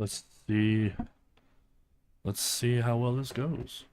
Let's see. Let's see how well this goes.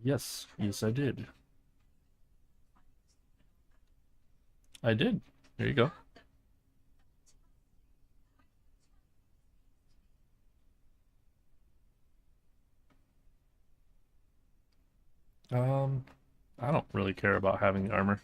Yes, I did. I did. There you go. Um, I don't really care about having the armor.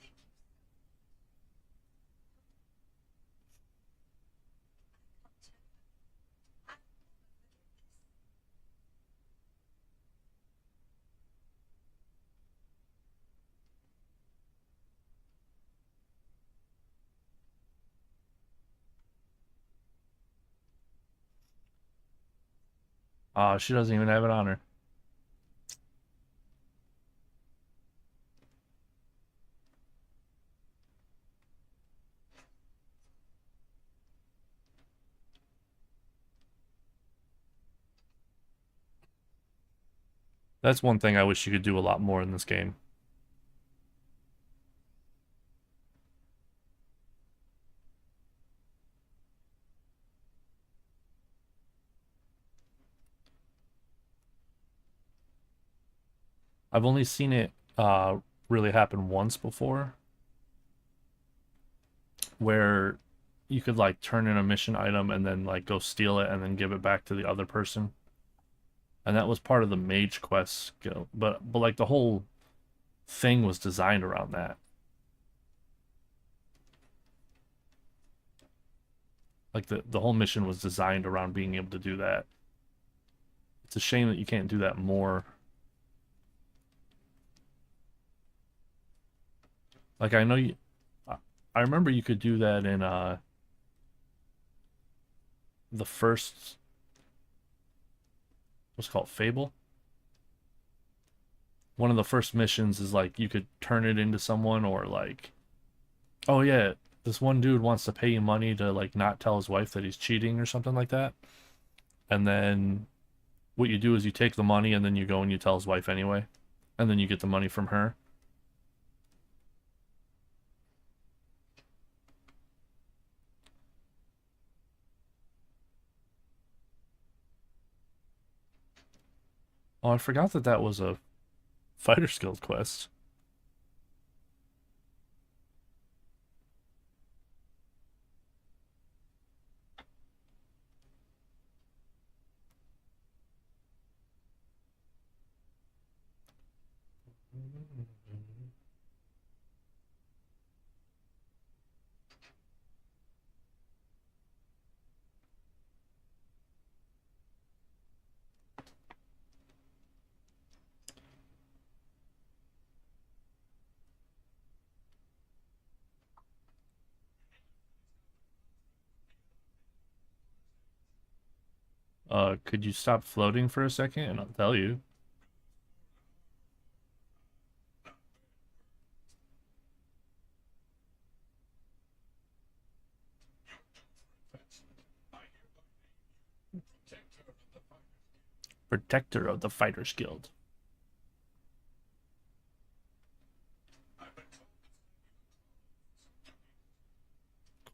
She doesn't even have it on her. That's one thing I wish you could do a lot more in this game. I've only seen it really happen once before, where you could like turn in a mission item and then like go steal it and then give it back to the other person. And that was part of the mage quest skill. But like the whole thing was designed around that. Like the whole mission was designed around being able to do that. It's a shame that you can't do that more. Like I know you I remember you could do that in the first, what's it called, Fable. One of the first missions is like you could turn it into someone, or like, oh yeah, this one dude wants to pay you money to like not tell his wife that he's cheating or something like that. And then what you do is you take the money and then you go and you tell his wife anyway. And then you get the money from her. Oh, I forgot that that was a fighter skills quest. Could you stop floating for a second and I'll tell you. Protector of the Fighters Guild.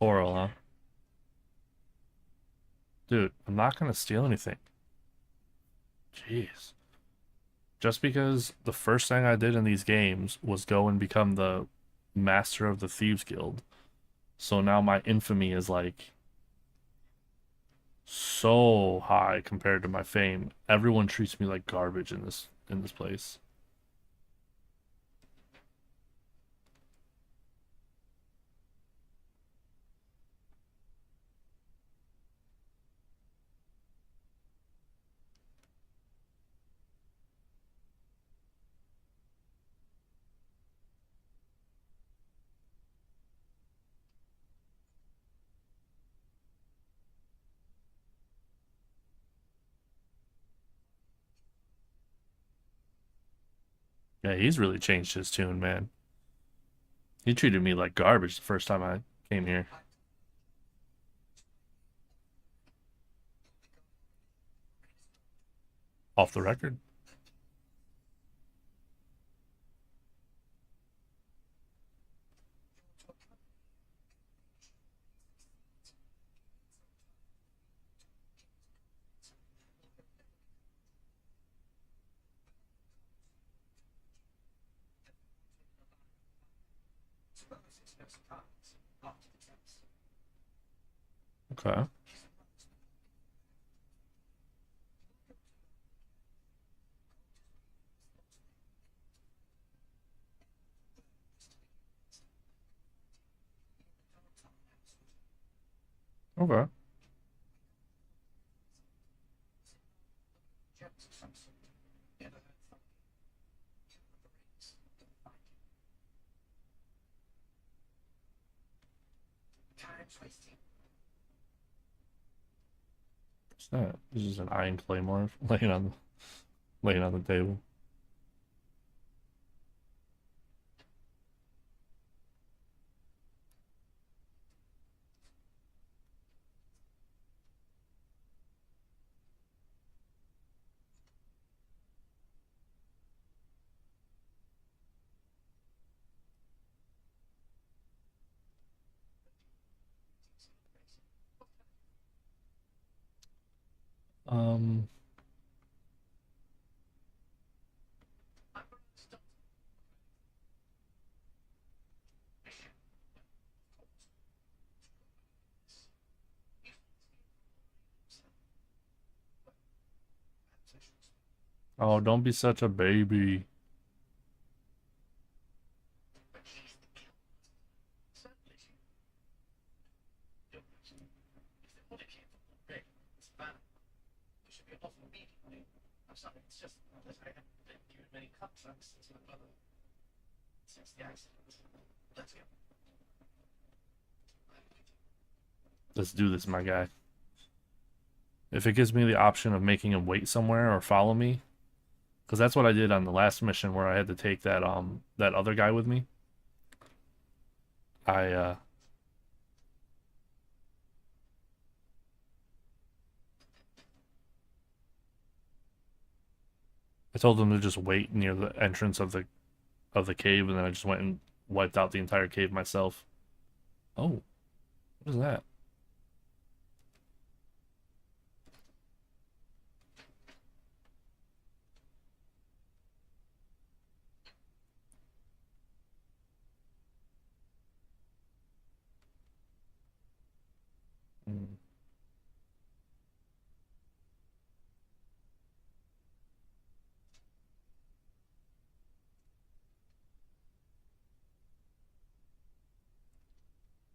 Oral, huh? Dude, I'm not gonna steal anything. Jeez. Just because the first thing I did in these games was go and become the master of the Thieves Guild. So now my infamy is like so high compared to my fame. Everyone treats me like garbage in this place. Yeah, he's really changed his tune, man. He treated me like garbage the first time I came here. Off the record. Okay. Okay. What's that? This is an iron claymore laying on the table. Um, oh, don't be such a baby. Let's do this, my guy. If it gives me the option of making him wait somewhere or follow me, because that's what I did on the last mission where I had to take that other guy with me. I I told him to just wait near the entrance of the cave, and then I just went and wiped out the entire cave myself. Oh, what is that? Hmm.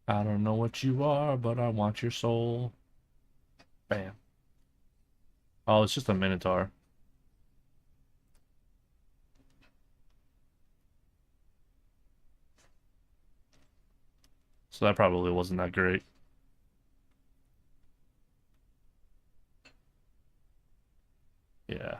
I don't know what you are, but I want your soul. Bam. Oh, it's just a minotaur. So that probably wasn't that great. Yeah.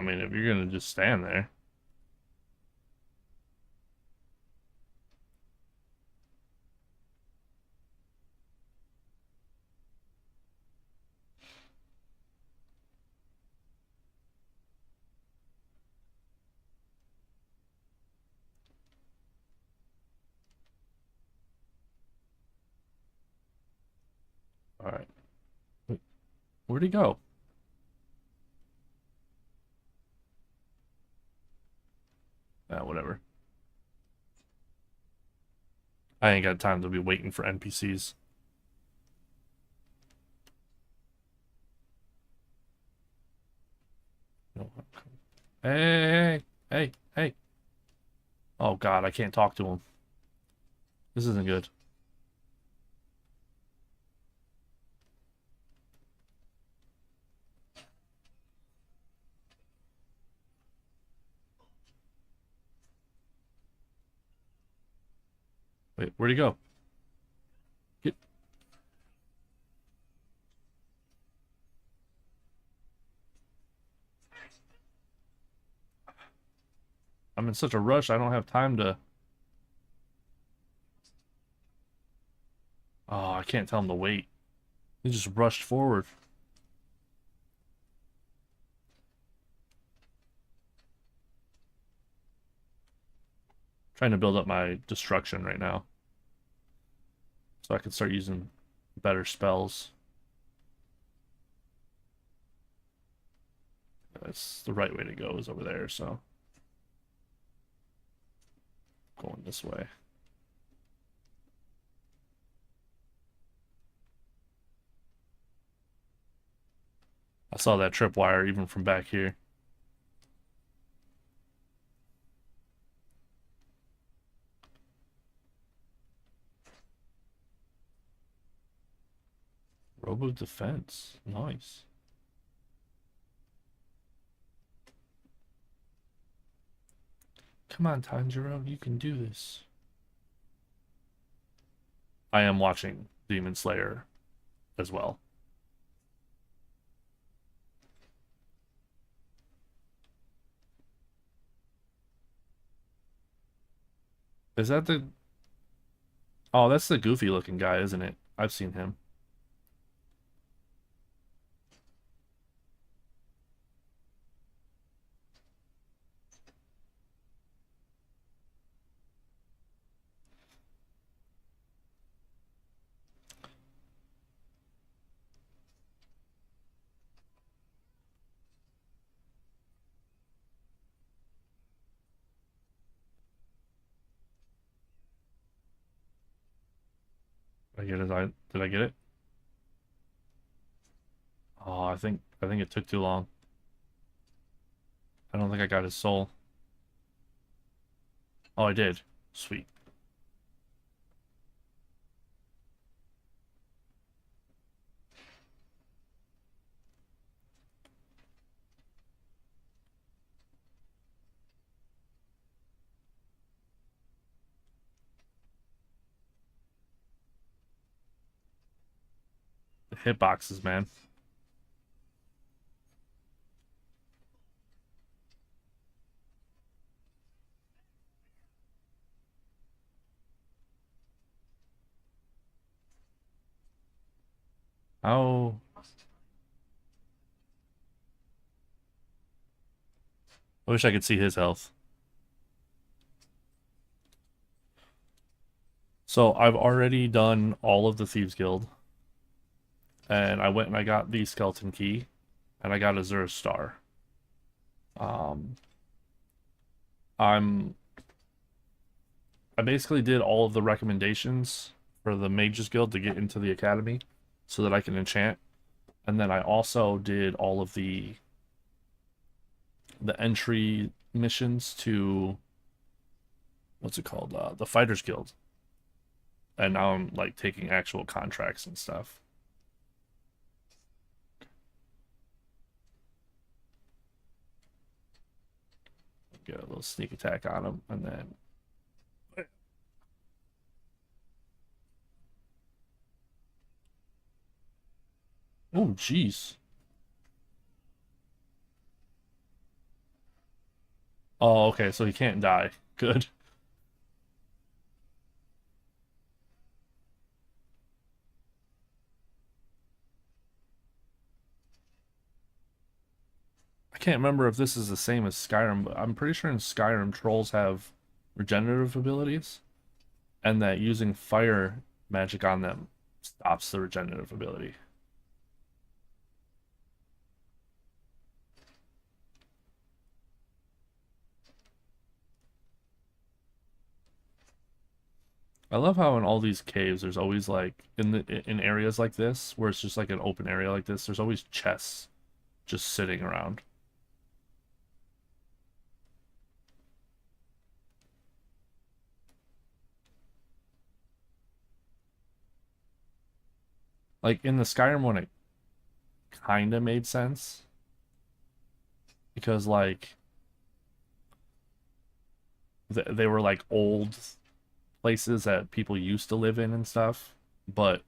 I mean, if you're gonna just stand there. All right. Wait, where'd he go? Ah, whatever. I ain't got time to be waiting for NPCs. No. Hey, hey, hey. Oh God, I can't talk to him. This isn't good. Wait, where'd he go? Get... I'm in such a rush, I don't have time to... Oh, I can't tell him to wait. He just rushed forward. Trying to build up my destruction right now. So I can start using better spells. That's the right way to go, is over there, so... Going this way. I saw that tripwire even from back here. Robo defense. Nice. Come on, Tanjiro, you can do this. I am watching Demon Slayer as well. Is that the... Oh, that's the goofy looking guy, isn't it? I've seen him. Did I get it? Did I get it? Oh, I think it took too long. I don't think I got his soul. Oh, I did. Sweet. The hitboxes, man. Oh, I wish I could see his health. So I've already done all of the Thieves Guild, and I went and I got the skeleton key, and I got a Zero Star. Um, I'm I basically did all of the recommendations for the Mages Guild to get into the academy, so that I can enchant, and then I also did all of the entry missions to what's it called, the Fighters Guild, and now I'm like taking actual contracts and stuff. Get a little sneak attack on him, and then oh jeez, Oh, okay, so he can't die. Good. I can't remember if this is the same as Skyrim, but I'm pretty sure in Skyrim trolls have regenerative abilities, and that using fire magic on them stops the regenerative ability. I love how in all these caves there's always like in areas like this where it's just like an open area like this, there's always chests just sitting around. Like in the Skyrim one, it kind of made sense because like they were like old places that people used to live in and stuff. But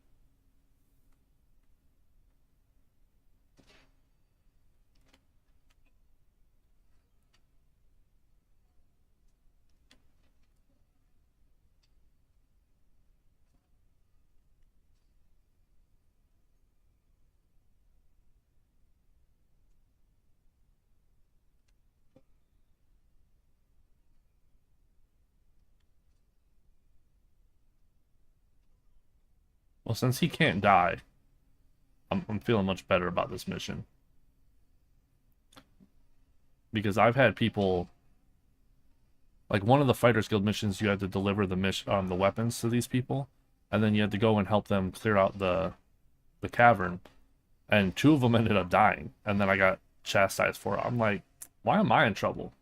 well, since he can't die, I'm feeling much better about this mission because I've had people like one of the Fighters Guild missions. You had to deliver the weapons to these people, and then you had to go and help them clear out the cavern. And two of them ended up dying, and then I got chastised for it. I'm like, why am I in trouble?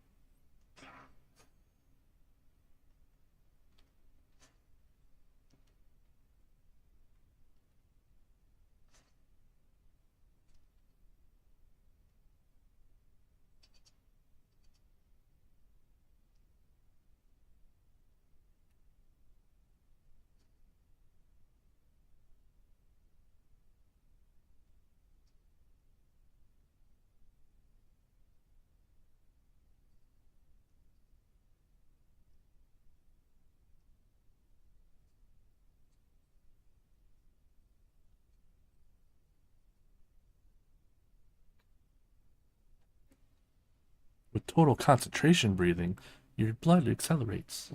With total concentration breathing, your blood accelerates.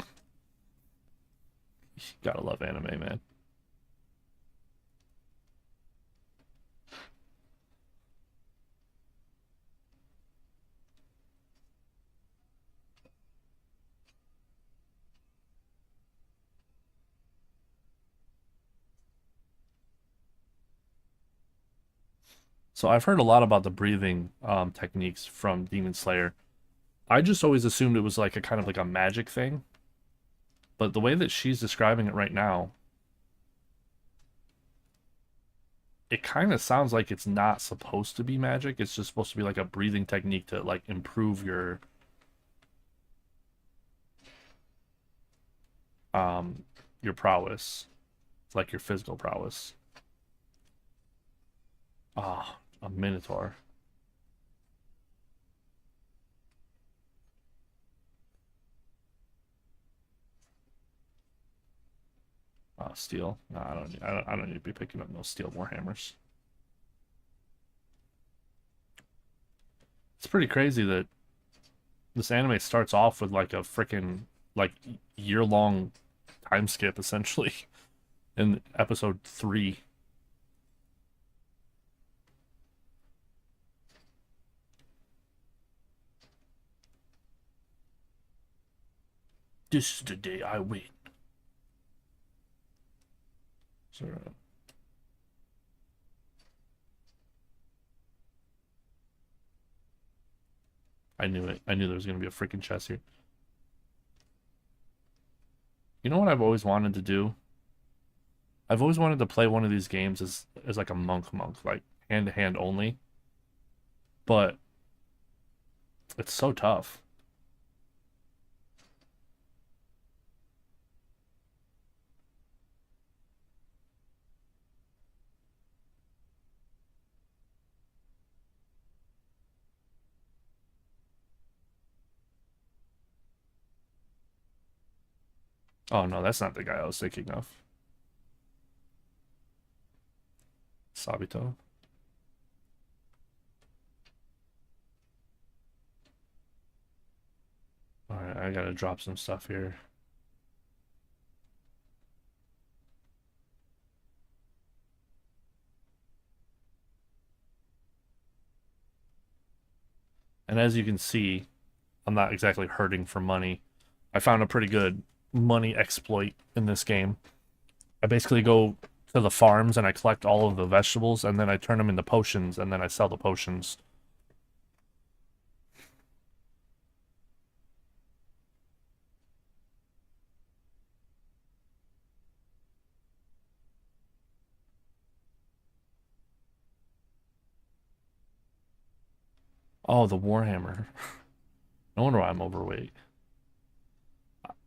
You gotta love anime, man. So I've heard a lot about the breathing techniques from Demon Slayer. I just always assumed it was like a kind of like a magic thing, but the way that she's describing it right now, it kind of sounds like it's not supposed to be magic. It's just supposed to be like a breathing technique to like improve um your prowess, like your physical prowess. Ah, a minotaur. Steel. No, I don't need to be picking up no steel warhammers. It's pretty crazy that this anime starts off with like a freaking like year-long time skip essentially in episode 3. This is the day I win. So, I knew it. I knew there was gonna be a freaking chest here. You know what I've always wanted to do? I've always wanted to play one of these games as like a monk, like hand to hand only. But it's so tough. Oh no, that's not the guy I was thinking of. Sabito. Alright, I gotta drop some stuff here. And as you can see, I'm not exactly hurting for money. I found a pretty good money exploit in this game. I basically go to the farms and I collect all of the vegetables and then I turn them into potions and then I sell the potions. Oh, the Warhammer. No wonder why I'm overweight.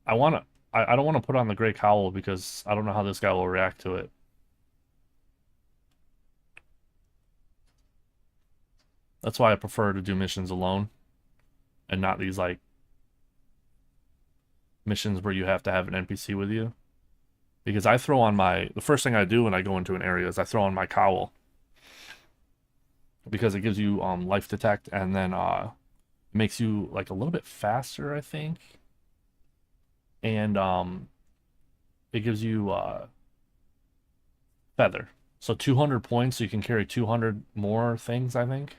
I wanna I don't want to put on the gray cowl because I don't know how this guy will react to it. That's why I prefer to do missions alone and not these like missions where you have to have an NPC with you. Because I throw on the first thing I do when I go into an area is I throw on my cowl because it gives you life detect and then it makes you like a little bit faster, I think. And it gives you feather. So 200 points, so you can carry 200 more things, I think.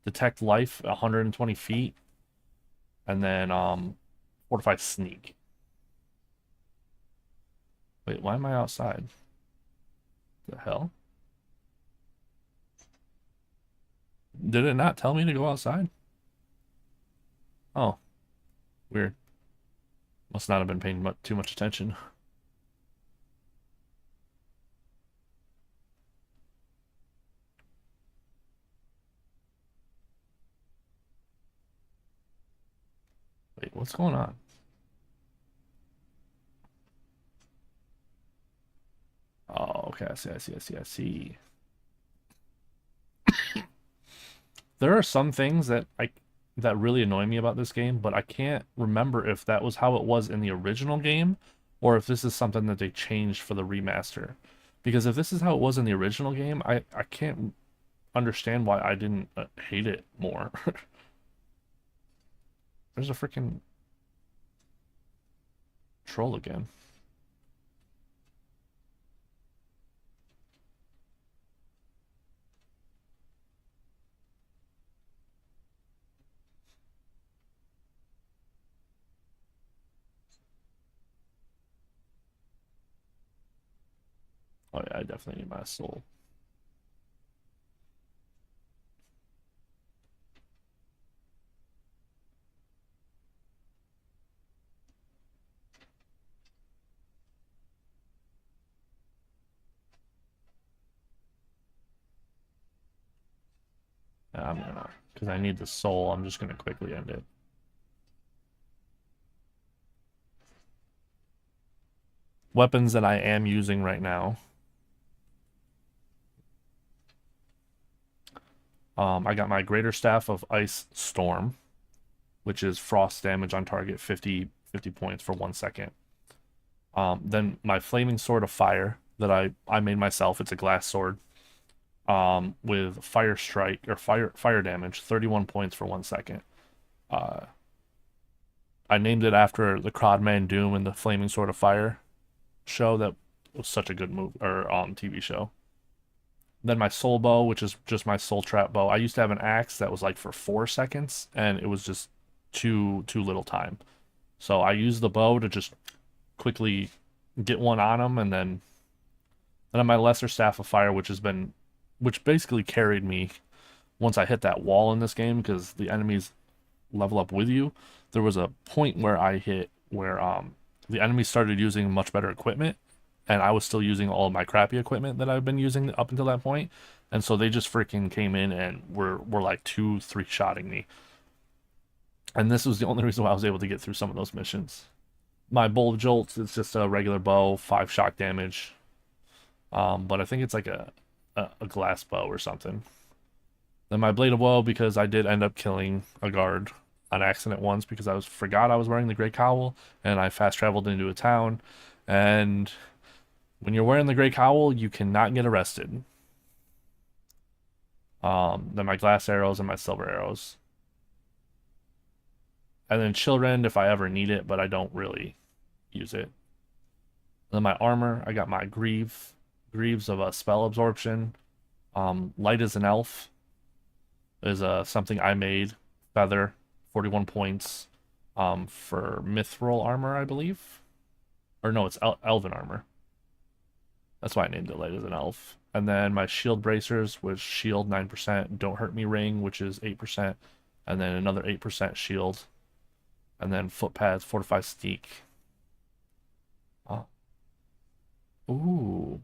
Detect life 120 feet and then fortified sneak. Wait, why am I outside? The hell? Did it not tell me to go outside? Oh, weird. Must not have been paying too much attention. Wait, what's going on? Oh, okay, I see. There are some things that really annoy me about this game, but I can't remember if that was how it was in the original game or if this is something that they changed for the remaster. Because if this is how it was in the original game, I can't understand why I didn't hate it more. There's a freaking troll again. Oh yeah, I definitely need my soul. Yeah, I'm gonna, because I need the soul, I'm just gonna quickly end it. Weapons that I am using right now. I got my Greater Staff of Ice Storm, which is frost damage on target 50 points for 1 second. Then my Flaming Sword of Fire that I made myself. It's a glass sword. With fire strike or fire damage, 31 points for 1 second. Uh, I named it after the Crodman Doom and the Flaming Sword of Fire show. That was such a good move or TV show. Then my soul bow, which is just my soul trap bow. I used to have an axe that was like for 4 seconds, and it was just too little time. So I used the bow to just quickly get one on him, and then my lesser staff of fire, which basically carried me once I hit that wall in this game because the enemies level up with you. There was a point where I hit where the enemies started using much better equipment, and I was still using all of my crappy equipment that I've been using up until that point. And so they just freaking came in and were like 2-3 shotting me. And this was the only reason why I was able to get through some of those missions. My bolt jolts is just a regular bow, 5 shock damage. But I think it's like a glass bow or something. Then my blade of woe, because I did end up killing a guard. on accident once because forgot I was wearing the gray cowl and I fast traveled into a town. And when you're wearing the gray cowl, you cannot get arrested. Then my glass arrows and my silver arrows. And then chill rend if I ever need it, but I don't really use it. Then my armor, I got my greaves of a spell absorption. Light as an elf is something I made. Feather, 41 points. For mithril armor, I believe. Or no, it's elven armor. That's why I named it Light as an elf. And then my shield bracers was shield 9%, don't hurt me ring, which is 8%, and then another 8% shield. And then foot pads, fortify sneak. Oh. Ooh.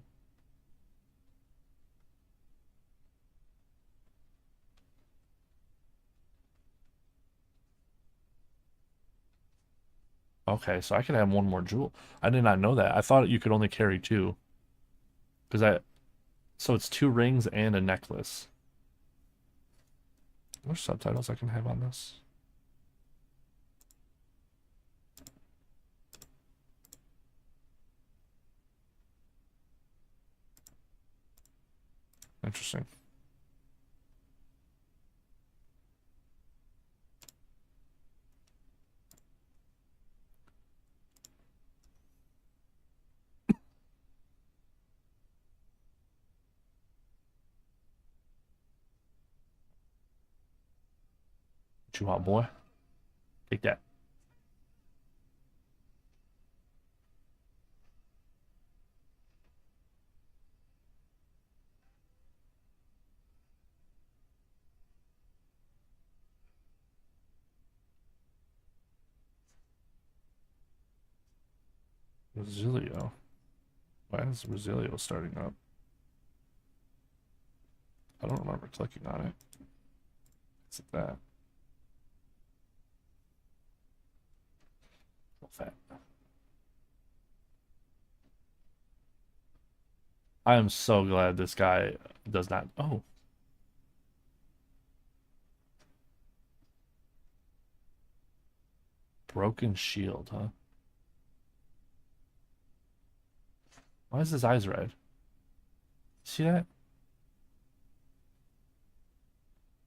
Okay, so I can have one more jewel. I did not know that. I thought you could only carry two. Because so it's two rings and a necklace. What subtitles I can have on this? Interesting. What you want, boy? Take that. Resilio. Why is Resilio starting up? I don't remember clicking on it. Is it that? Fat. I am so glad this guy does not. Oh, broken shield, huh? Why is his eyes red? See that?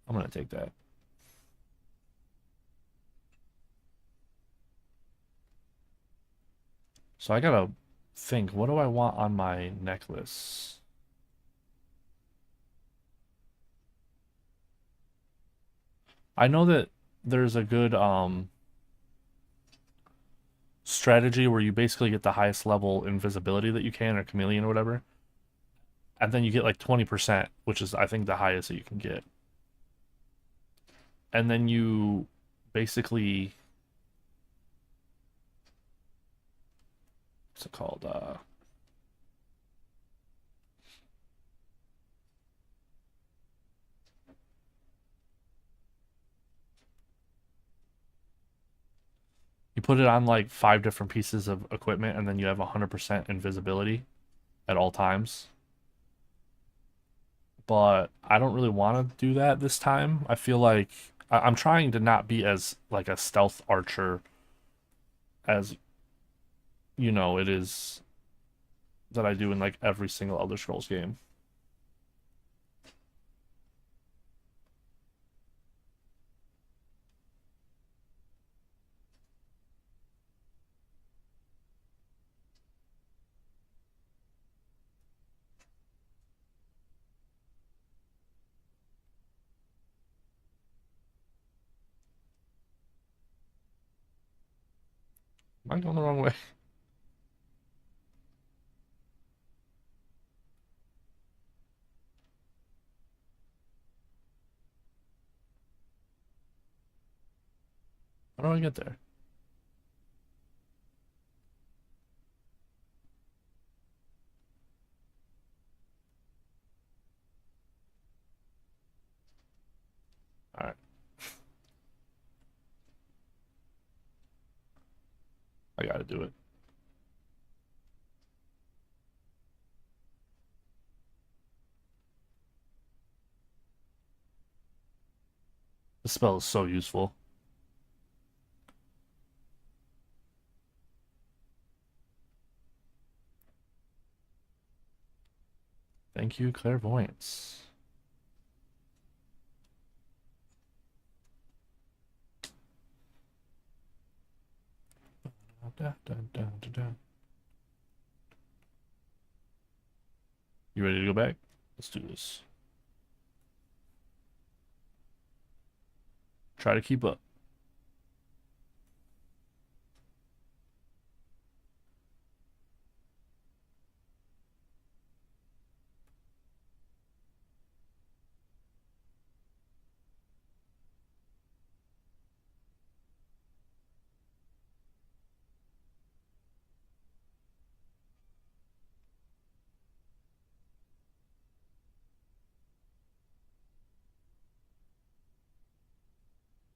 I'm gonna take that. So I gotta think, what do I want on my necklace? I know that there's a good strategy where you basically get the highest level invisibility that you can, or chameleon or whatever, and then you get like 20%, which is I think the highest that you can get. And then you basically what's it called? You put it on like five different pieces of equipment, and then you have 100% invisibility at all times. But I don't really want to do that this time. I feel like I'm trying to not be as like a stealth archer as it is that I do in like every single Elder Scrolls game. Am I going the wrong way? How do I get there? All right, I gotta do it. The spell is so useful. Thank you, clairvoyance. You ready to go back? Let's do this. Try to keep up.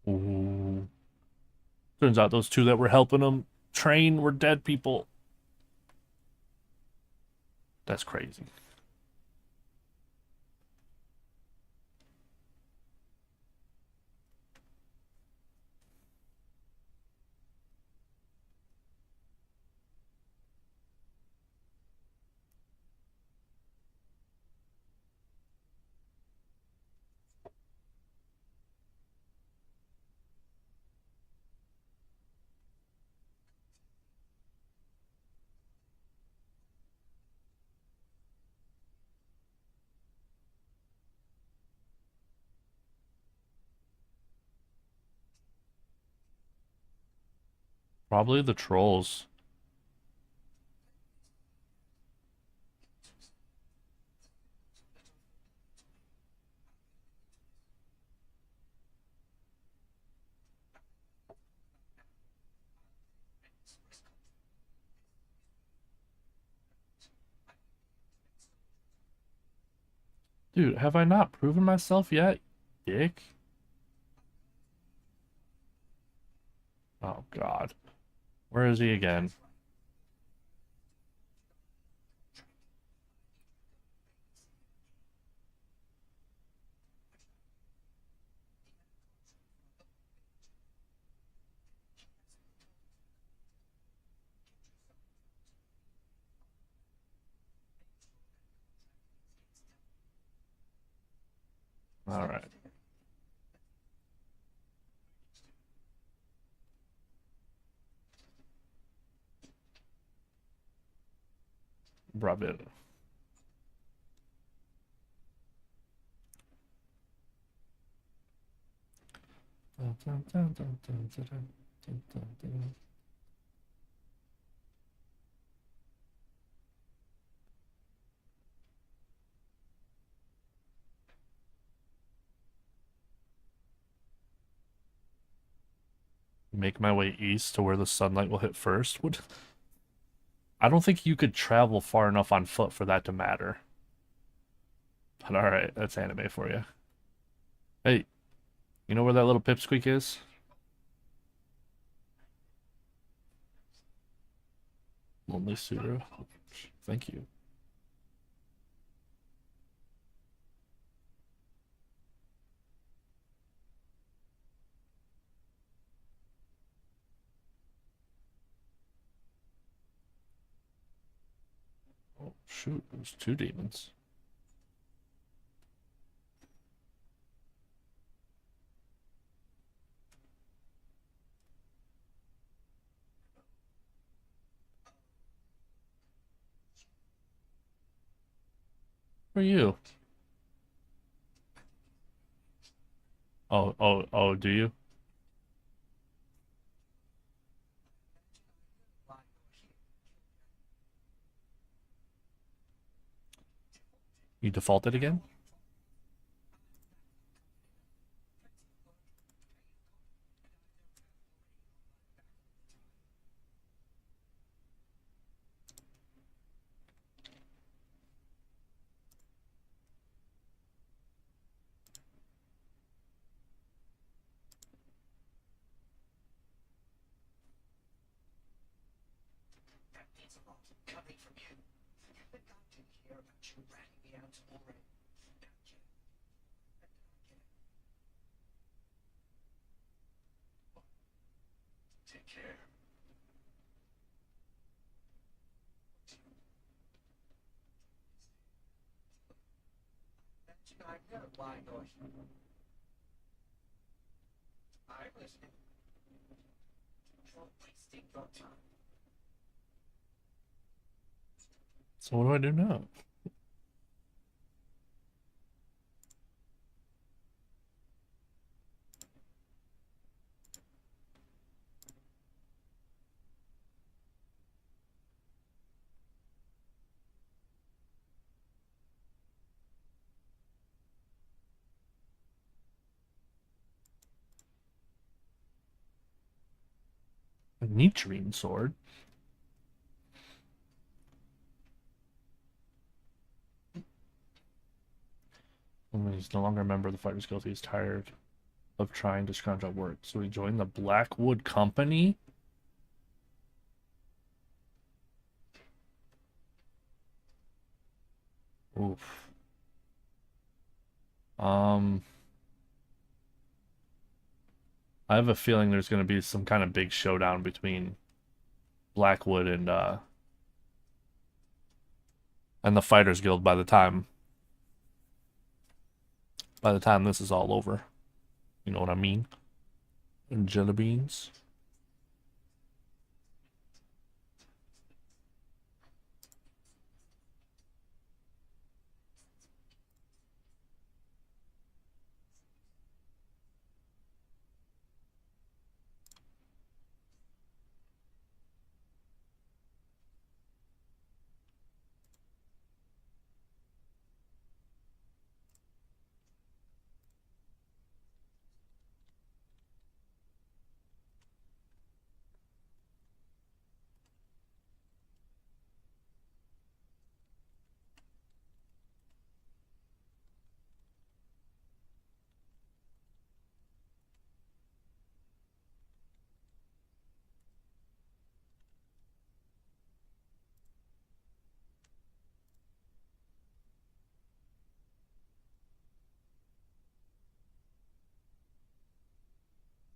Ooh. Turns out those two that were helping him train were dead people. That's crazy. Probably the trolls. Dude, have I not proven myself yet? Dick? Oh, God. Where is he again? All right. Bravo. Make my way east to where the sunlight will hit first. Would I don't think you could travel far enough on foot for that to matter. But all right, that's anime for you. Hey, you know where that little pipsqueak is? Lonely Sutra. Thank you. Oh, shoot, there's two demons. Who are you? Oh, do you? You defaulted again? So what do I do now? A Nitrine sword. When he's no longer a member of the Fighters Guild, he's tired of trying to scrounge up work. So he joined the Blackwood Company? Oof. I have a feeling there's going to be some kind of big showdown between Blackwood and the Fighters Guild by the time this is all over. You know what I mean? And jelly beans.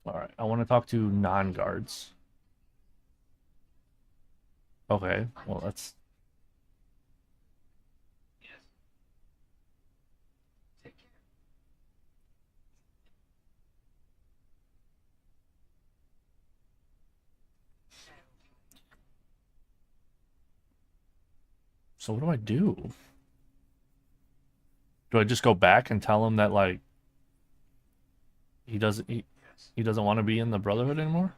All right, I want to talk to non-guards. Okay, well that's so. What do I do? Do I just go back and tell him that like he doesn't want to be in the Brotherhood anymore?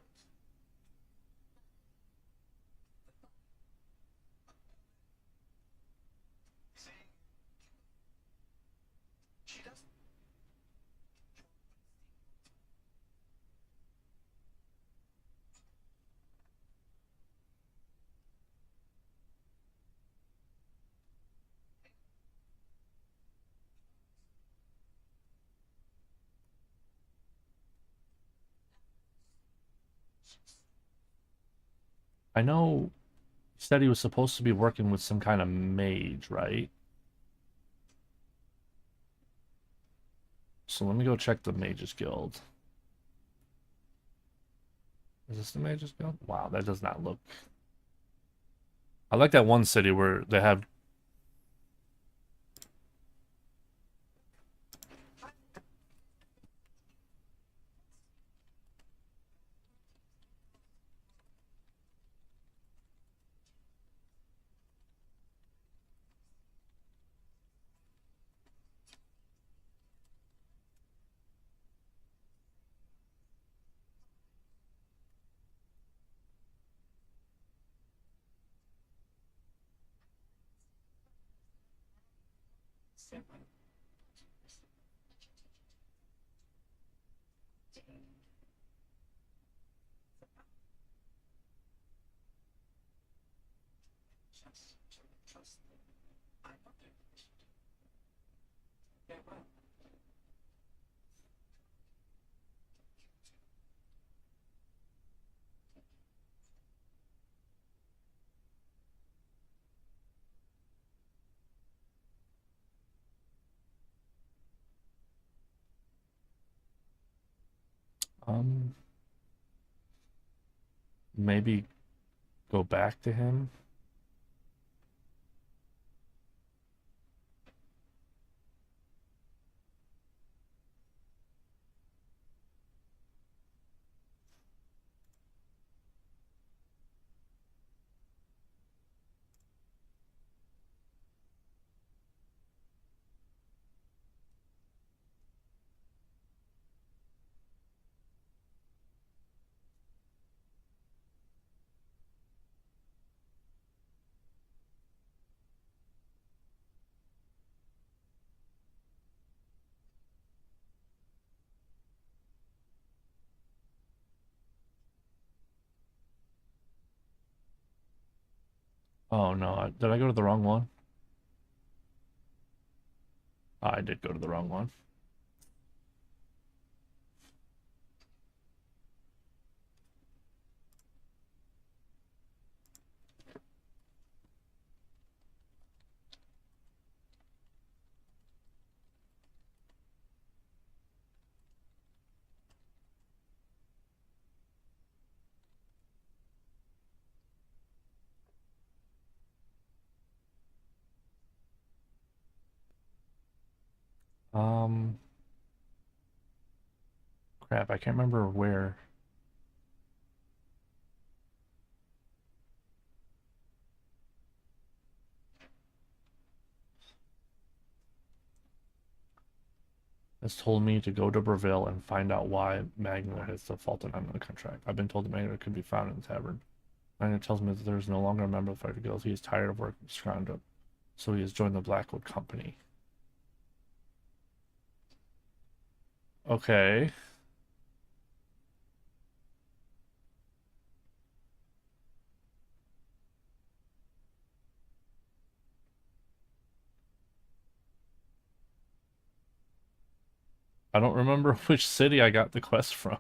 I know he said he was supposed to be working with some kind of mage, right? So let me go check the Mages Guild. Is this the Mages Guild? Wow, that does not look. I like that one city where they have. Um, maybe go back to him. Oh no, did I go to the wrong one? I did go to the wrong one. Um, Crap, I can't remember where. It's told me to go to Brazil and find out why Magna has defaulted on the contract. I've been told that Magna could be found in the tavern. Magna tells me that there is no longer a member of the Fighter Guild. He is tired of working scrounged up, so he has joined the Blackwood Company. Okay. I don't remember which city I got the quest from.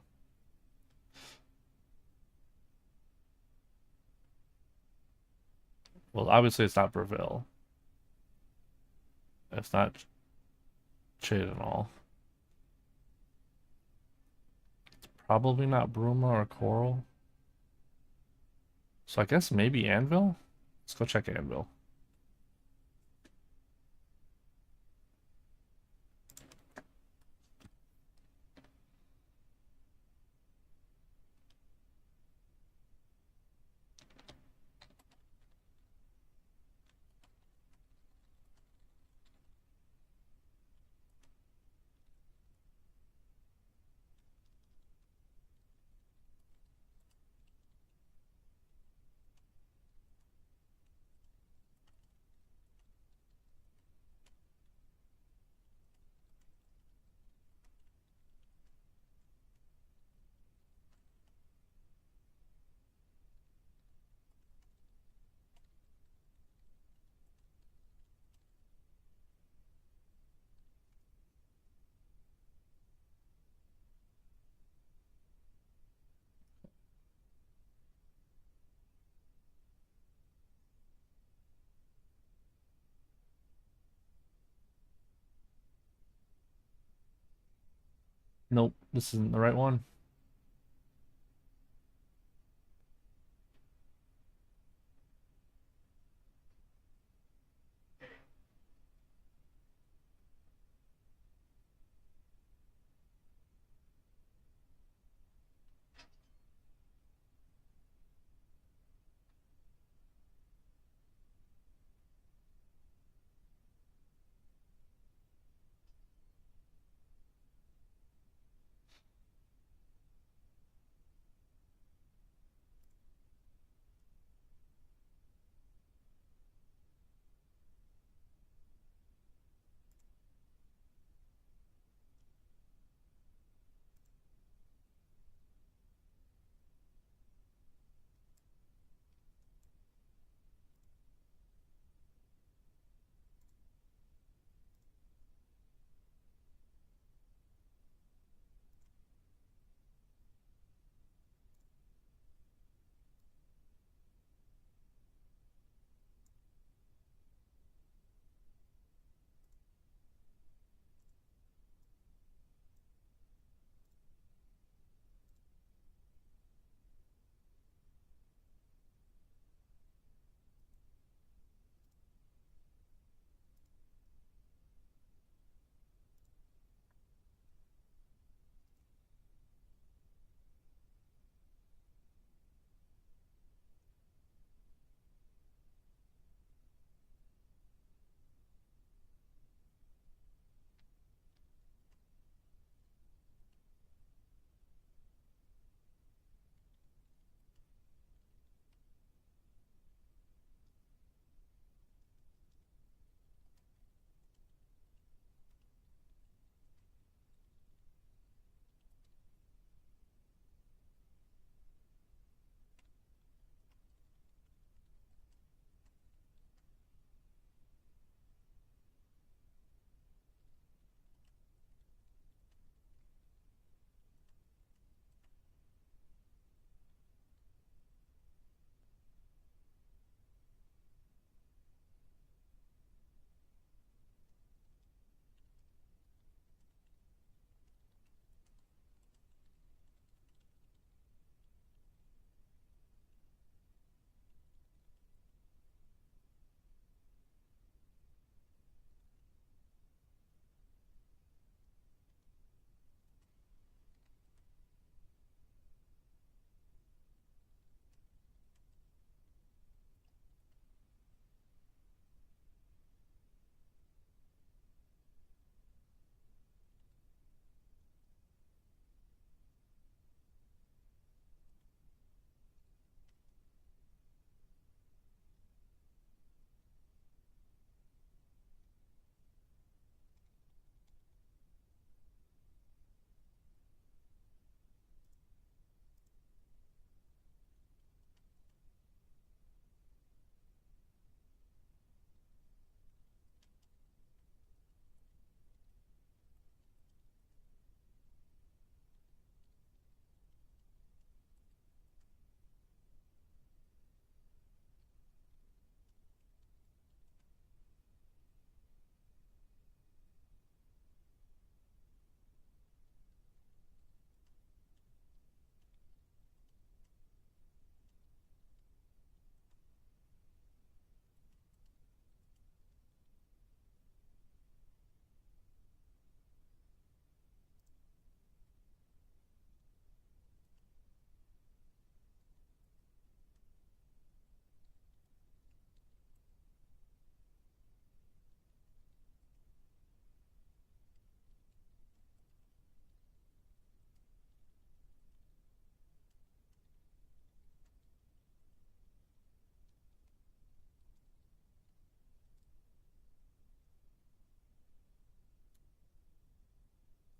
Well, obviously it's not Brazil. It's not Cheydinal. Probably not Bruma or Coral. So I guess maybe Anvil? Let's go check Anvil. Nope, this isn't the right one.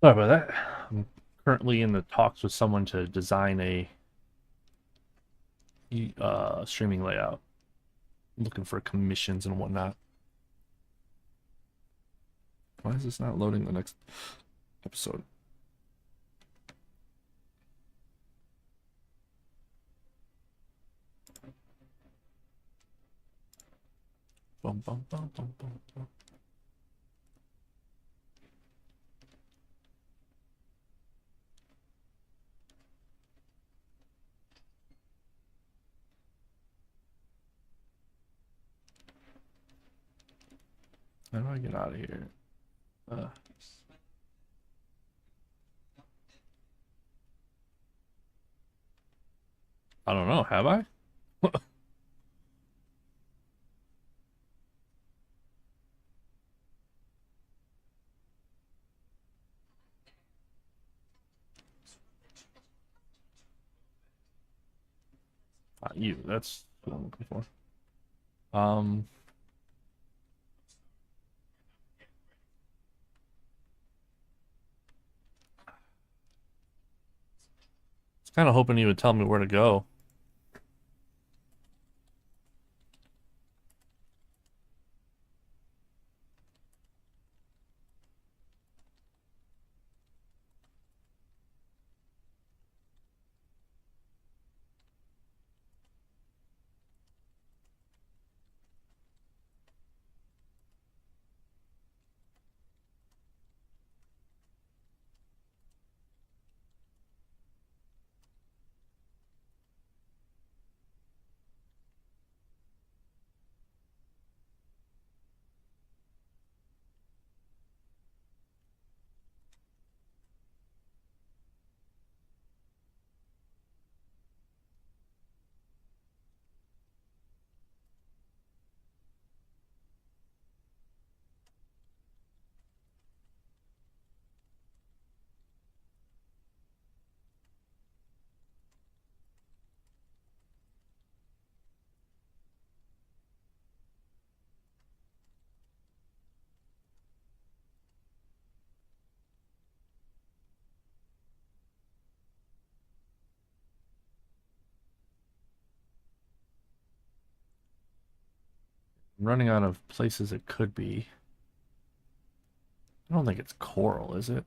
Sorry about that. I'm currently in the talks with someone to design a streaming layout. I'm looking for commissions and whatnot. Why is this not loading the next episode? Bum, bum, bum, bum, bum, bum. How do I get out of here? Uh, I don't know. Have I? Not you. That's what I'm looking for. Um, I was kind of hoping you would tell me where to go. I'm running out of places it could be. I don't think it's coral, is it?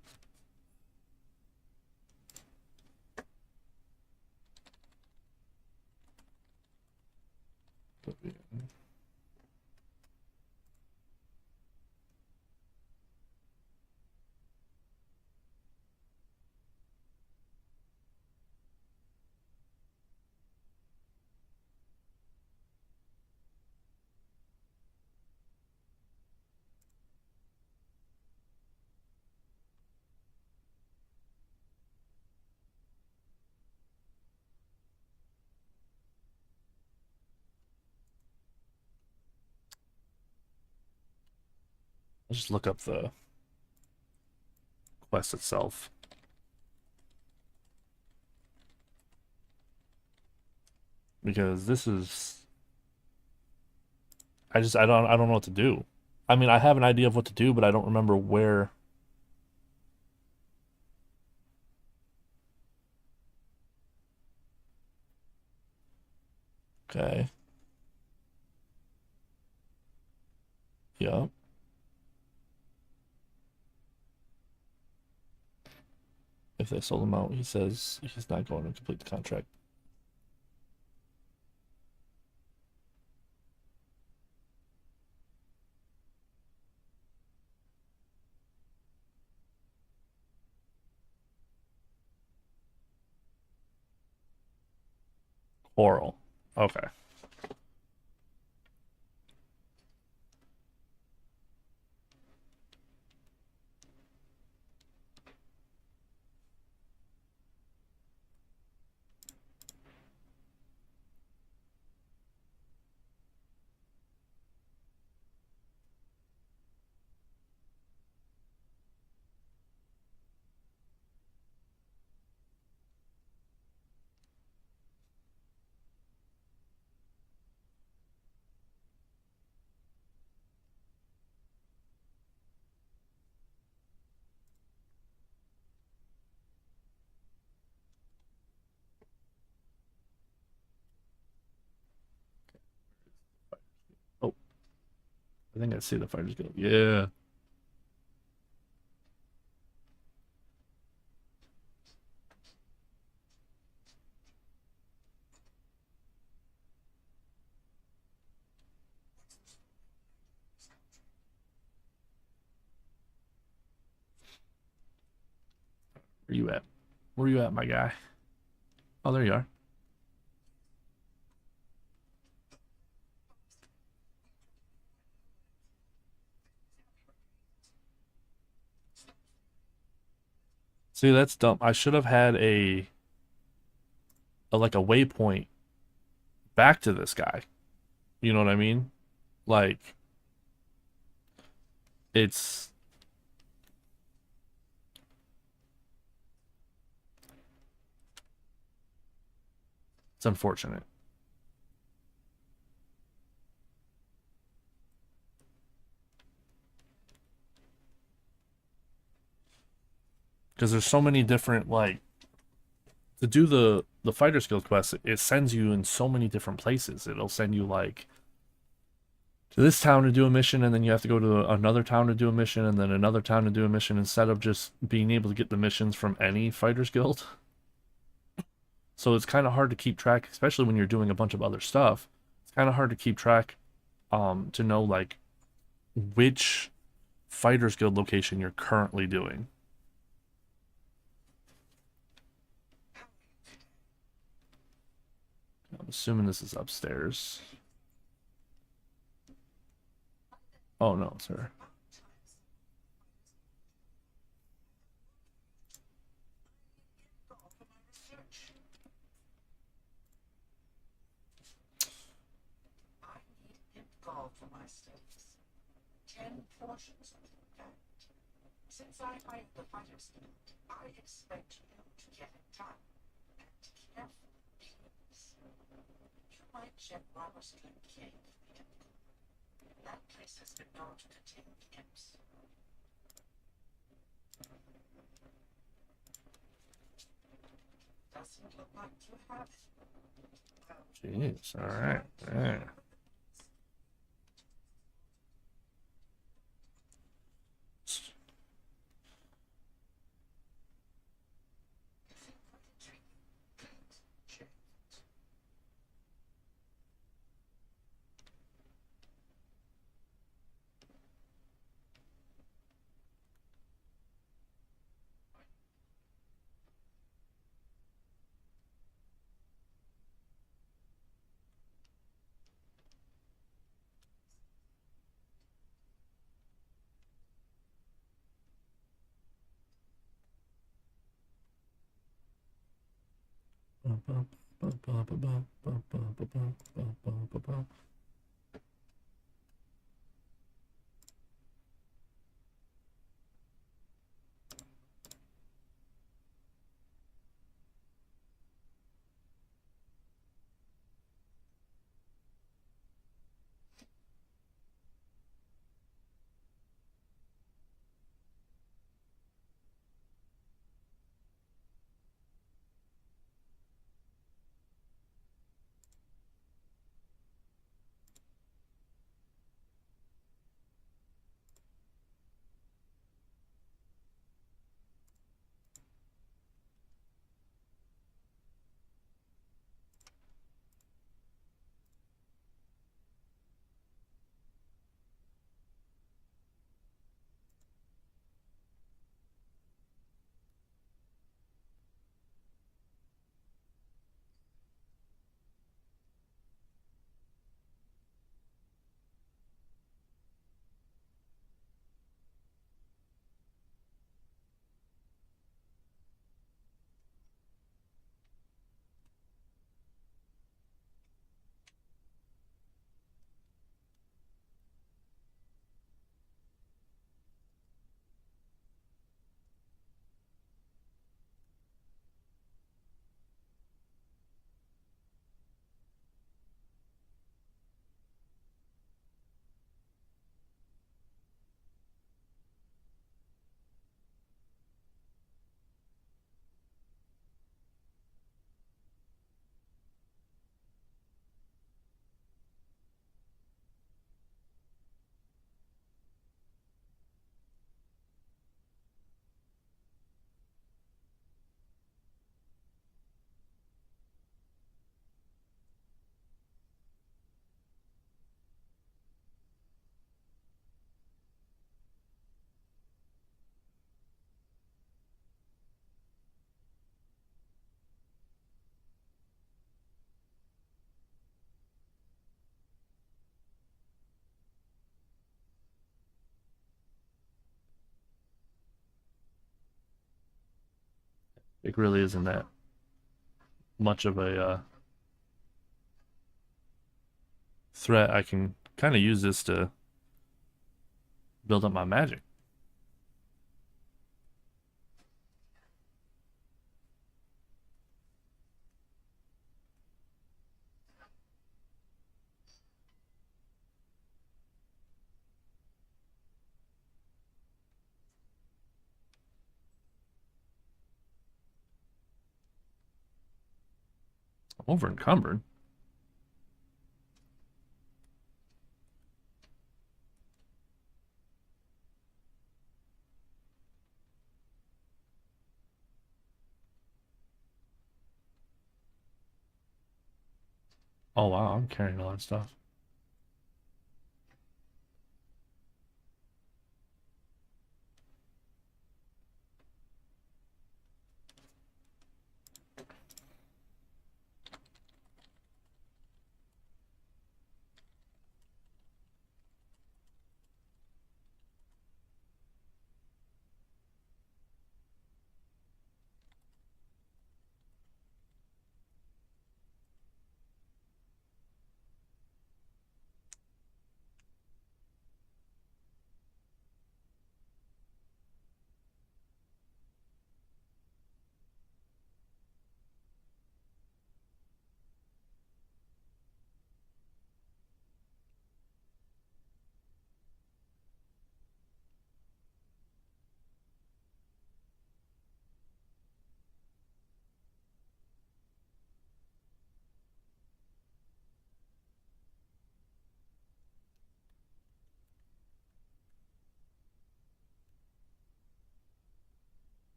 I'll just look up the quest itself. Because this is I don't know what to do. I mean, I have an idea of what to do, but I don't remember where. Okay. Yeah. If they sold him out, he says he's not going to complete the contract. Oral. Okay. I think I see the Fighters Guild. Yeah. Where you at? Where you at, my guy? Oh, there you are. See, that's dumb. I should have had a like a waypoint back to this guy. You know what I mean? Like it's it's unfortunate because there's so many different like to do the fighter skill quest. It sends you in so many different places. It'll send you like to this town to do a mission, and then you have to go to another town to do a mission, and then another town to do a mission instead of just being able to get the missions from any fighters guild. So it's kind of hard to keep track, especially when you're doing a bunch of other stuff. It's kind of hard to keep track, to know like which fighters guild location you're currently doing. I'm assuming this is upstairs. Oh no, sir. Since I hired the fighters guild, I expect you to get it done. And careful, please. You might check Remaster Cave for the info. That place has been known to contain imps. Doesn't look like you have it. Jeez, all right. Yeah. It really isn't that much of a threat. I can kind of use this to build up my magic. Over encumbered. Oh wow, I'm carrying a lot of stuff.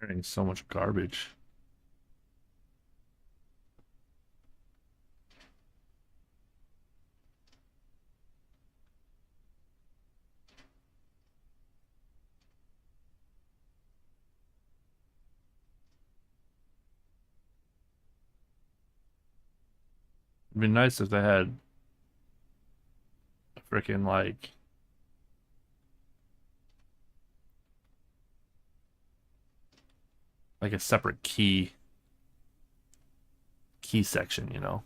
Carrying so much garbage. It'd be nice if they had a freaking like a separate key section, you know.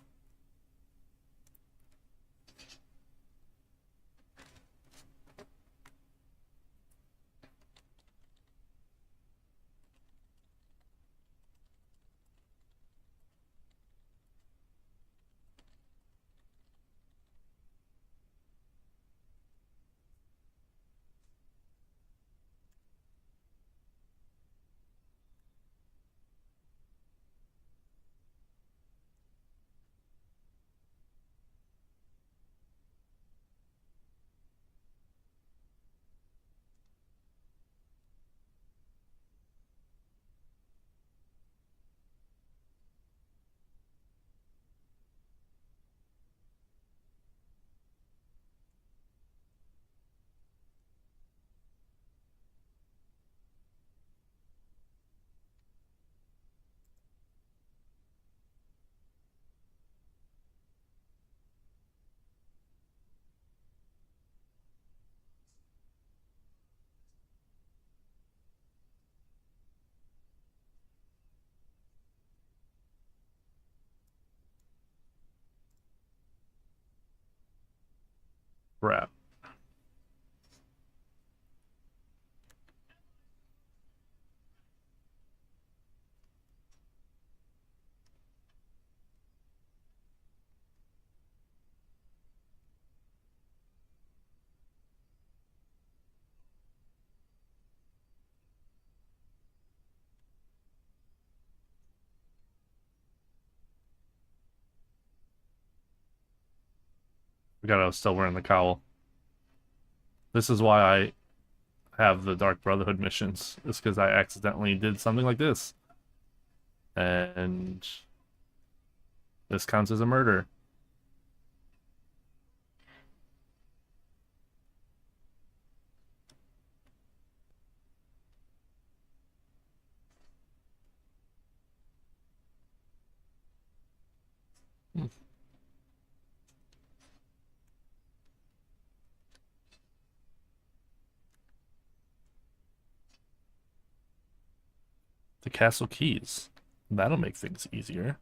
Crap. Forgot I was still wearing the cowl. This is why I have the Dark Brotherhood missions. It's because I accidentally did something like this. And this counts as a murder. Hmm. The castle keys. That'll make things easier.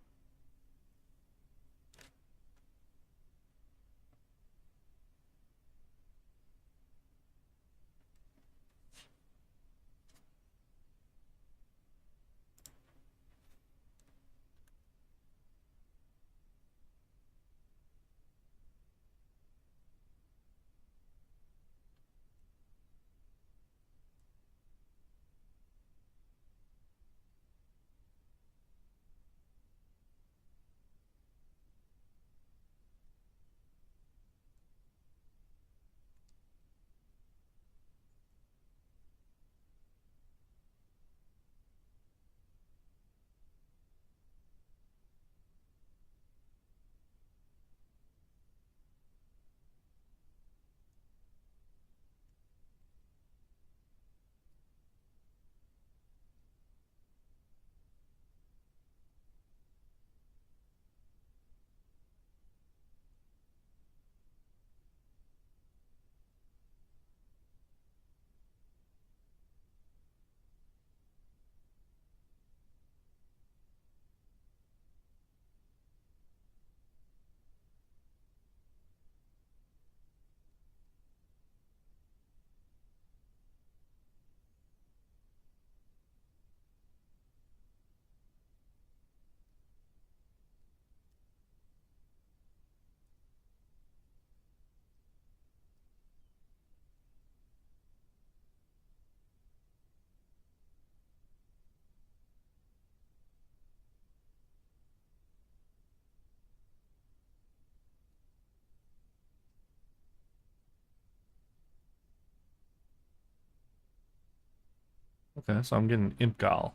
Okay, so I'm getting Imgal.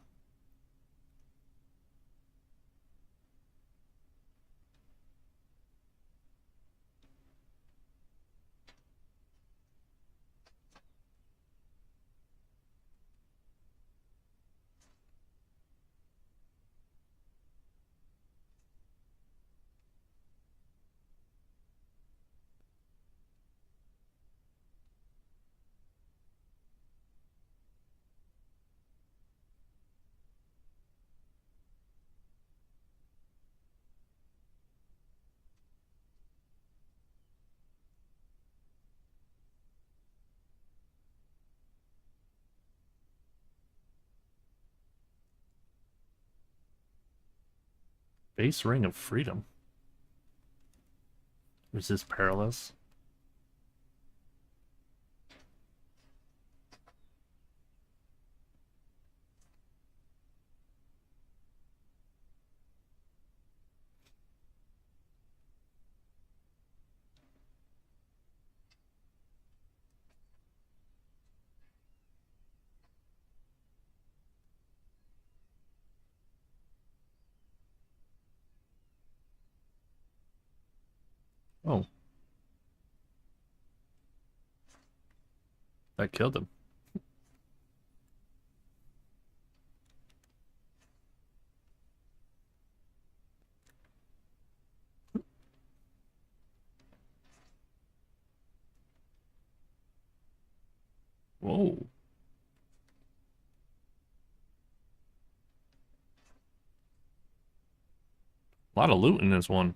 Base Ring of Freedom. Resist Perilous. Oh, that killed him. Whoa. A lot of loot in this one.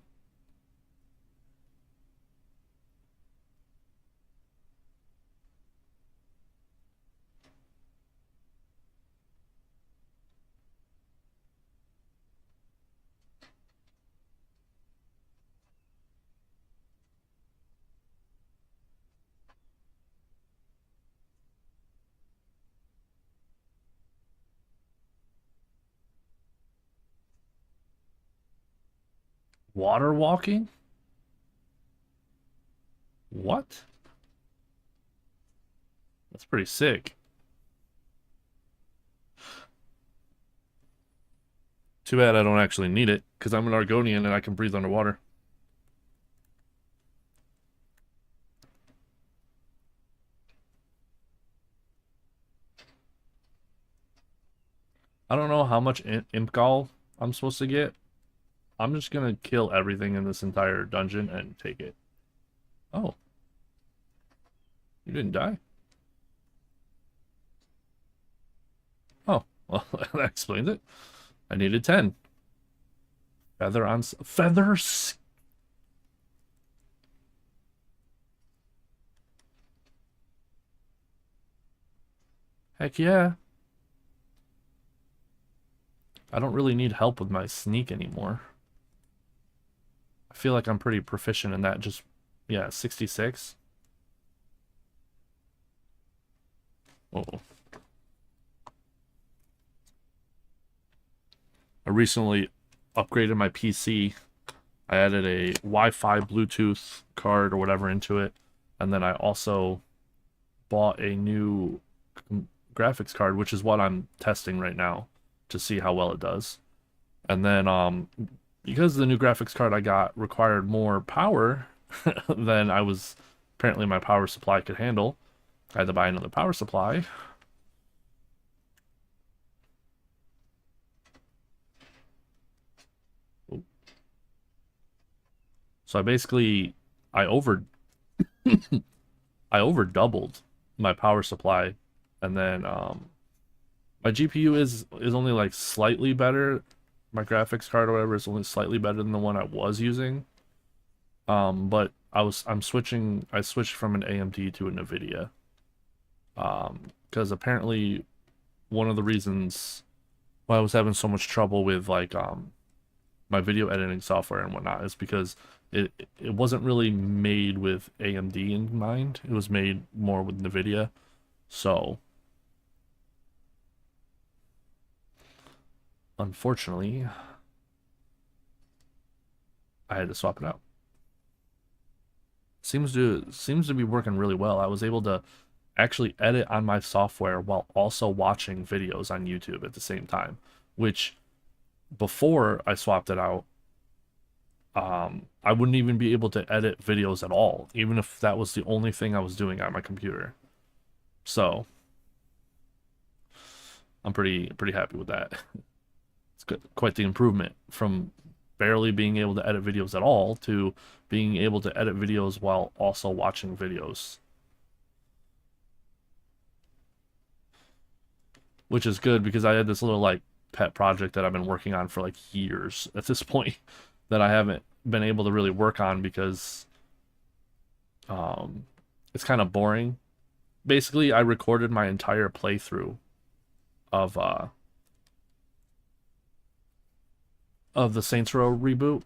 Water walking? What? That's pretty sick. Too bad I don't actually need it, because I'm an Argonian and I can breathe underwater. I don't know how much imp gall I'm supposed to get. I'm just gonna kill everything in this entire dungeon and take it. Oh, you didn't die? Oh, well, that explains it. I needed 10. Feather on... Feathers? Heck yeah. I don't really need help with my sneak anymore. I feel like I'm pretty proficient in that. Just, yeah, 66. Oh. I recently upgraded my PC. I added a Wi-Fi Bluetooth card or whatever into it. And then I also bought a new graphics card, which is what I'm testing right now to see how well it does. And then because the new graphics card I got required more power than I was apparently my power supply could handle, I had to buy another power supply. So I over I over doubled my power supply, and then my GPU is only like slightly better. My graphics card or whatever is only slightly better than the one I was using. But I switched from an AMD to a NVIDIA. Because apparently one of the reasons why I was having so much trouble with like my video editing software and whatnot is because it wasn't really made with AMD in mind. It was made more with NVIDIA. So unfortunately, I had to swap it out. Seems to be working really well. I was able to actually edit on my software while also watching videos on YouTube at the same time, which before I swapped it out, I wouldn't even be able to edit videos at all, even if that was the only thing I was doing on my computer. So I'm pretty happy with that. It's good, quite the improvement from barely being able to edit videos at all to being able to edit videos while also watching videos, which is good because I had this little like pet project that I've been working on for like years at this point that I haven't been able to really work on because um it's kind of boring. Basically, I recorded my entire playthrough of uh of the Saints Row reboot,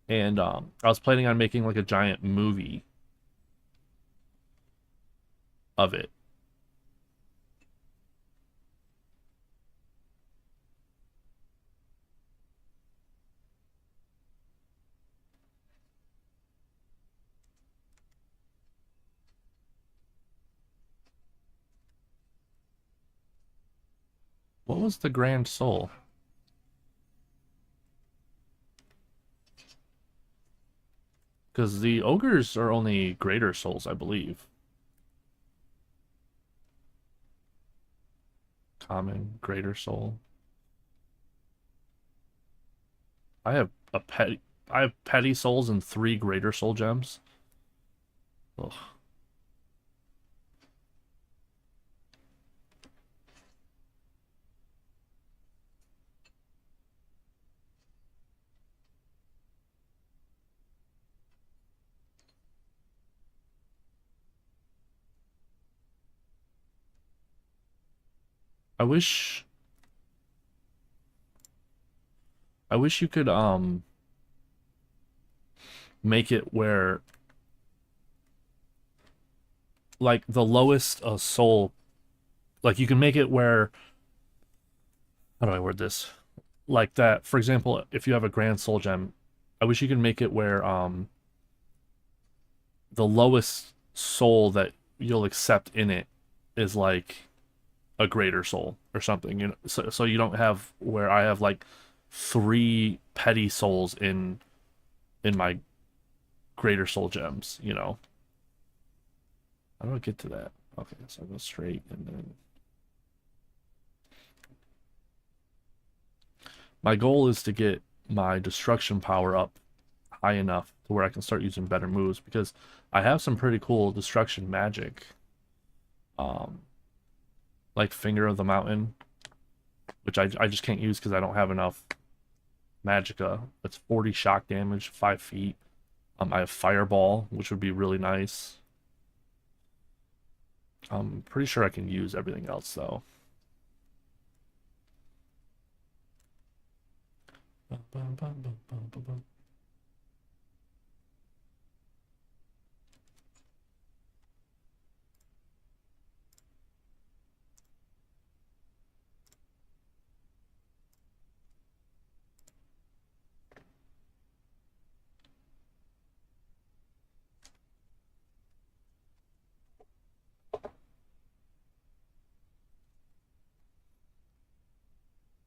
and I was planning on making like a giant movie of it. What was the Grand Soul? Because the ogres are only greater souls, I believe. Common, greater soul. I have a petty. I have petty souls and 3 greater soul gems. Ugh. I wish. I wish you could make it where like the lowest soul, like you can make it where, how do I word this? like that. For example, if you have a Grand Soul Gem, I wish you could make it where the lowest soul that you'll accept in it is like a greater soul or something. You know, so you don't have where I have like three petty souls in my greater soul gems. You know, how do I get to that? Okay, so I go straight and then my goal is to get my destruction power up high enough to where I can start using better moves because I have some pretty cool destruction magic. Um, like Finger of the Mountain, which I just can't use because I don't have enough magicka. That's 40 shock damage, 5 feet. I have Fireball, which would be really nice. I'm pretty sure I can use everything else though.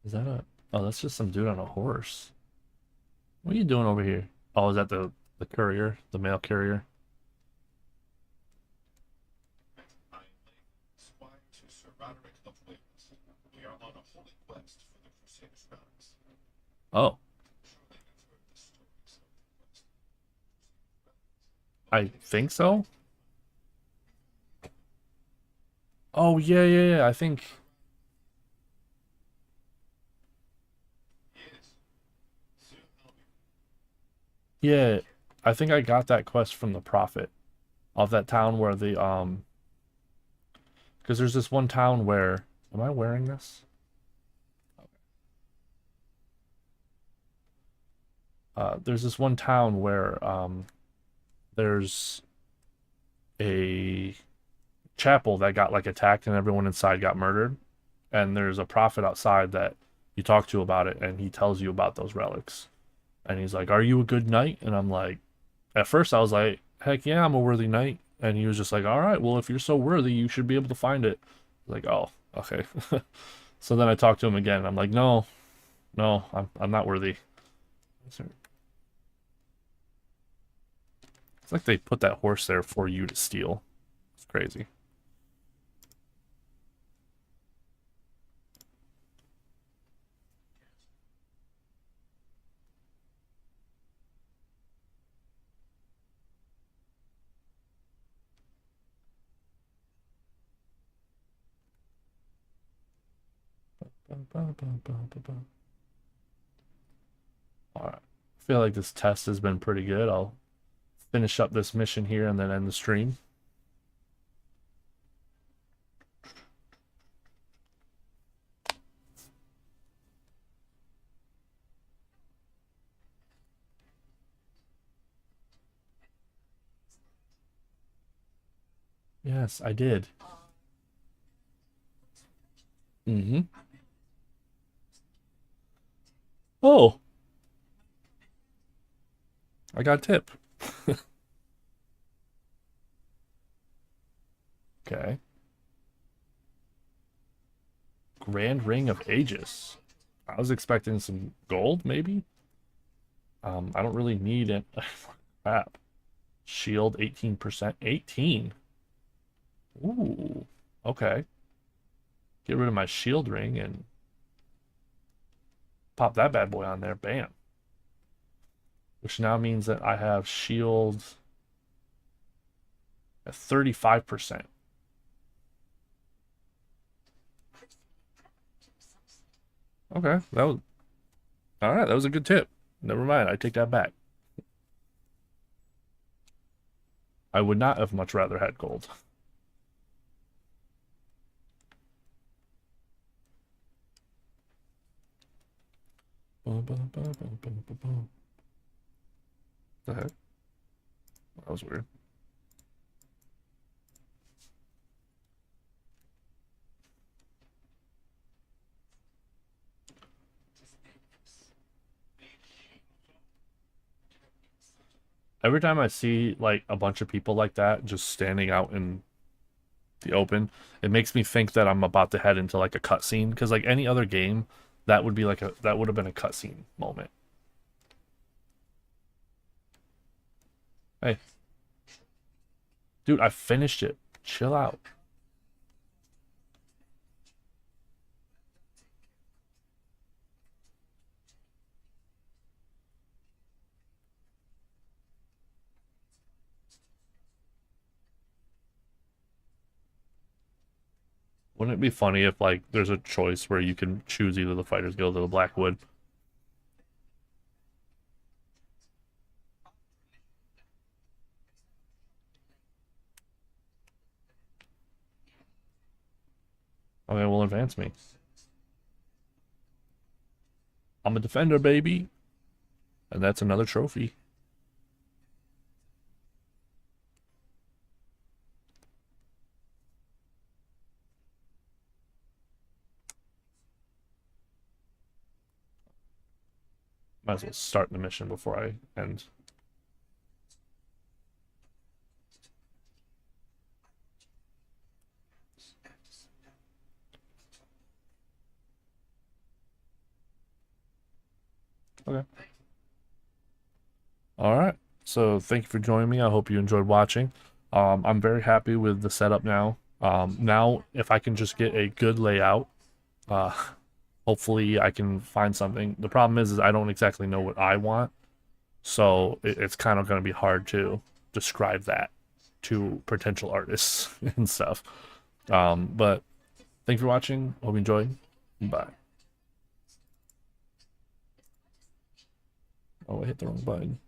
Is that a? Oh, that's just some dude on a horse. What are you doing over here? Oh, is that the courier, the mail carrier? I am Squire to Sir Roderick of Wales. We are on a holy quest for the Crusader's relics. Oh, Surely you've heard the stories of the quest for the Crusader's relics. I Located think somewhere so. Oh yeah, yeah, yeah. I think is soon I'll be yeah. I think I got that quest from the prophet of that town where the because there's this one town where am I wearing this? There's this one town where there's a chapel that got like attacked and everyone inside got murdered. And there's a prophet outside that you talk to about it, and he tells you about those relics. And he's like, "Are you a good knight?" And I'm like, at first I was like, "Heck yeah, I'm a worthy knight." And he was just like, "All right, well, if you're so worthy, you should be able to find it." Like, oh, okay. So then I talked to him again, and I'm like, "No, no, I'm not worthy." It's like they put that horse there for you to steal. It's crazy. All right. I feel like this test has been pretty good. I'll finish up this mission here and then end the stream. Yes, I did. Mm-hmm. Oh, I got a tip. Okay. Grand Ring of Aegis. I was expecting some gold, maybe. I don't really need it. Crap. Shield 18%. 18. Ooh. Okay. Get rid of my shield ring and pop that bad boy on there. Bam. Which now means that I have shield at 35%. Okay. That was all right. That was a good tip. Never mind. I take that back. I would not have much rather had gold. The heck? That was weird. Every time I see like a bunch of people like that just standing out in the open, it makes me think that I'm about to head into like a cutscene. Because like any other game, that would be like that would have been a cutscene moment. Hey, dude, I finished it. Chill out. Wouldn't it be funny if like there's a choice where you can choose either the Fighters Guild or the Blackwood? Okay, well, advance me. I'm a defender, baby. And that's another trophy. Might as well start the mission before I end. Okay. All right. So thank you for joining me. I hope you enjoyed watching. I'm very happy with the setup now. Now, if I can just get a good layout, uh, hopefully I can find something. The problem is I don't exactly know what I want, so it's kind of going to be hard to describe that to potential artists and stuff. But thanks for watching. Hope you enjoyed. Bye. Oh, I hit the wrong button.